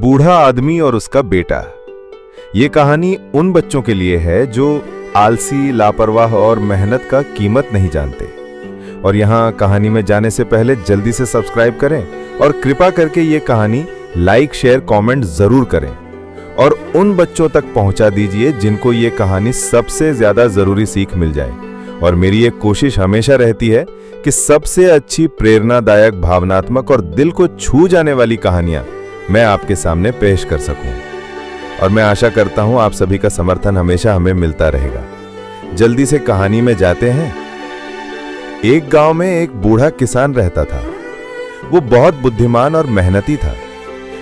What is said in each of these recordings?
बूढ़ा आदमी और उसका बेटा। ये कहानी उन बच्चों के लिए है जो आलसी, लापरवाह और मेहनत का कीमत नहीं जानते। और यहाँ कहानी में जाने से पहले जल्दी से सब्सक्राइब करें और कृपा करके ये कहानी लाइक, शेयर, कमेंट जरूर करें और उन बच्चों तक पहुंचा दीजिए जिनको ये कहानी सबसे ज्यादा जरूरी सीख मिल जाए। और मेरी ये कोशिश हमेशा रहती है कि सबसे अच्छी, प्रेरणादायक, भावनात्मक और दिल को छू जाने वाली कहानियां मैं आपके सामने पेश कर सकूं। और मैं आशा करता हूं आप सभी का समर्थन हमेशा हमें मिलता रहेगा। जल्दी से कहानी में जाते हैं। एक गांव में एक बूढ़ा किसान रहता था। वो बहुत बुद्धिमान और मेहनती था,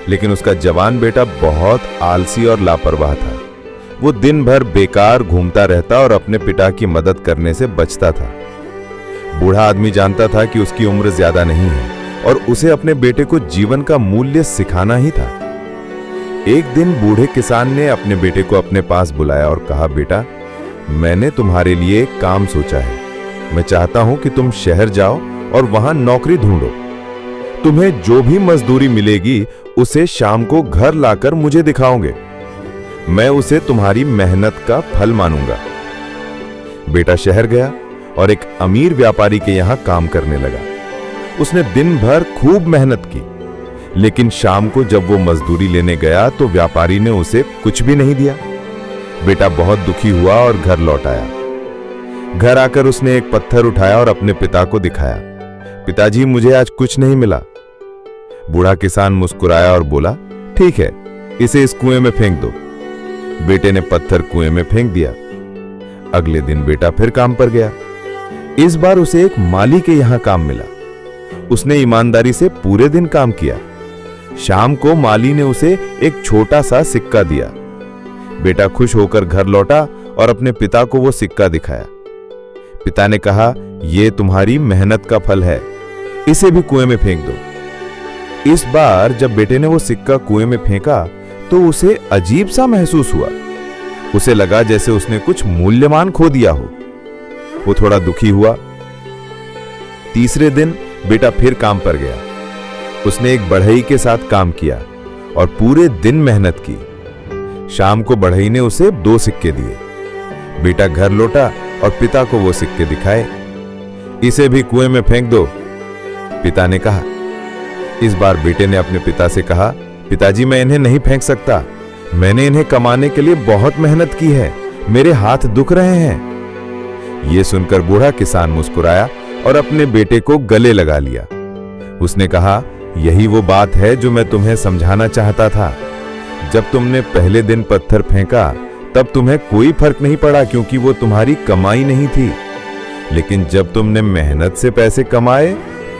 लेकिन उसका जवान बेटा बहुत आलसी और लापरवाह था। वो दिन भर बेकार घूमता रहता और अपने पिता की मदद करने से बचता था। बूढ़ा आदमी जानता था कि उसकी उम्र ज्यादा नहीं है और उसे अपने बेटे को जीवन का मूल्य सिखाना ही था। एक दिन बूढ़े किसान ने अपने बेटे को अपने पास बुलाया और कहा, बेटा, मैंने तुम्हारे लिए एक काम सोचा है। मैं चाहता हूं कि तुम शहर जाओ और वहां नौकरी ढूंढो। तुम्हें जो भी मजदूरी मिलेगी उसे शाम को घर लाकर मुझे दिखाओगे। मैं उसे तुम्हारी मेहनत का फल मानूंगा। बेटा शहर गया और एक अमीर व्यापारी के यहां काम करने लगा। उसने दिन भर खूब मेहनत की, लेकिन शाम को जब वो मजदूरी लेने गया तो व्यापारी ने उसे कुछ भी नहीं दिया। बेटा बहुत दुखी हुआ और घर लौट आया। घर आकर उसने एक पत्थर उठाया और अपने पिता को दिखाया। पिताजी, मुझे आज कुछ नहीं मिला। बूढ़ा किसान मुस्कुराया और बोला, ठीक है, इसे इस कुएं में फेंक दो। बेटे ने पत्थर कुएं में फेंक दिया। अगले दिन बेटा फिर काम पर गया। इस बार उसे एक माली के यहां काम मिला। उसने ईमानदारी से पूरे दिन काम किया। शाम को माली ने उसे एक छोटा सा सिक्का दिया। बेटा खुश होकर घर लौटा और अपने पिता को वो सिक्का दिखाया। पिता ने कहा, यह तुम्हारी मेहनत का फल है, इसे भी कुएं में फेंक दो। इस बार जब बेटे ने वो सिक्का कुएं में फेंका तो उसे अजीब सा महसूस हुआ। उसे लगा जैसे उसने कुछ मूल्यवान खो दिया हो। वो थोड़ा दुखी हुआ। तीसरे दिन बेटा फिर काम पर गया। उसने एक बढ़ई के साथ काम किया और पूरे दिन मेहनत की। शाम को बढ़ई ने उसे 2 सिक्के दिए। बेटा घर लौटा और पिता को वो सिक्के दिखाए। इसे भी कुएं में फेंक दो, पिता ने कहा। इस बार बेटे ने अपने पिता से कहा, पिताजी, मैं इन्हें नहीं फेंक सकता। मैंने इन्हें कमाने के लिए बहुत मेहनत की है। मेरे हाथ दुख रहे हैं। यह सुनकर बूढ़ा किसान मुस्कुराया और अपने बेटे को गले लगा लिया। उसने कहा, यही वो बात है जो मैं तुम्हें समझाना चाहता था। जब तुमने पहले दिन पत्थर फेंका तब तुम्हें कोई फर्क नहीं पड़ा, क्योंकि वो तुम्हारी कमाई नहीं थी। लेकिन जब तुमने मेहनत से पैसे कमाए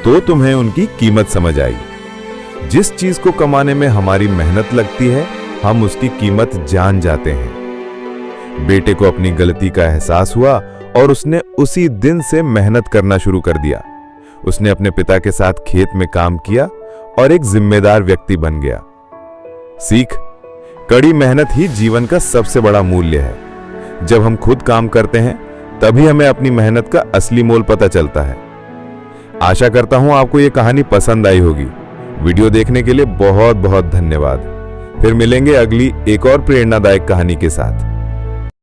तो तुम्हें उनकी कीमत समझ आई। जिस चीज को कमाने में हमारी मेहनत लगती है, हम उसकी कीमत जान जाते हैं। बेटे को अपनी गलती का एहसास हुआ और उसने उसी दिन से मेहनत करना शुरू कर दिया। उसने अपने पिता के साथ खेत में काम किया और एक जिम्मेदार व्यक्ति बन गया। सीख: कड़ी मेहनत ही जीवन का सबसे बड़ा मूल्य है। जब हम खुद काम करते हैं तभी हमें अपनी मेहनत का असली मोल पता चलता है। आशा करता हूं आपको यह कहानी पसंद आई होगी। वीडियो देखने के लिए बहुत बहुत धन्यवाद। फिर मिलेंगे अगली एक और प्रेरणादायक कहानी के साथ।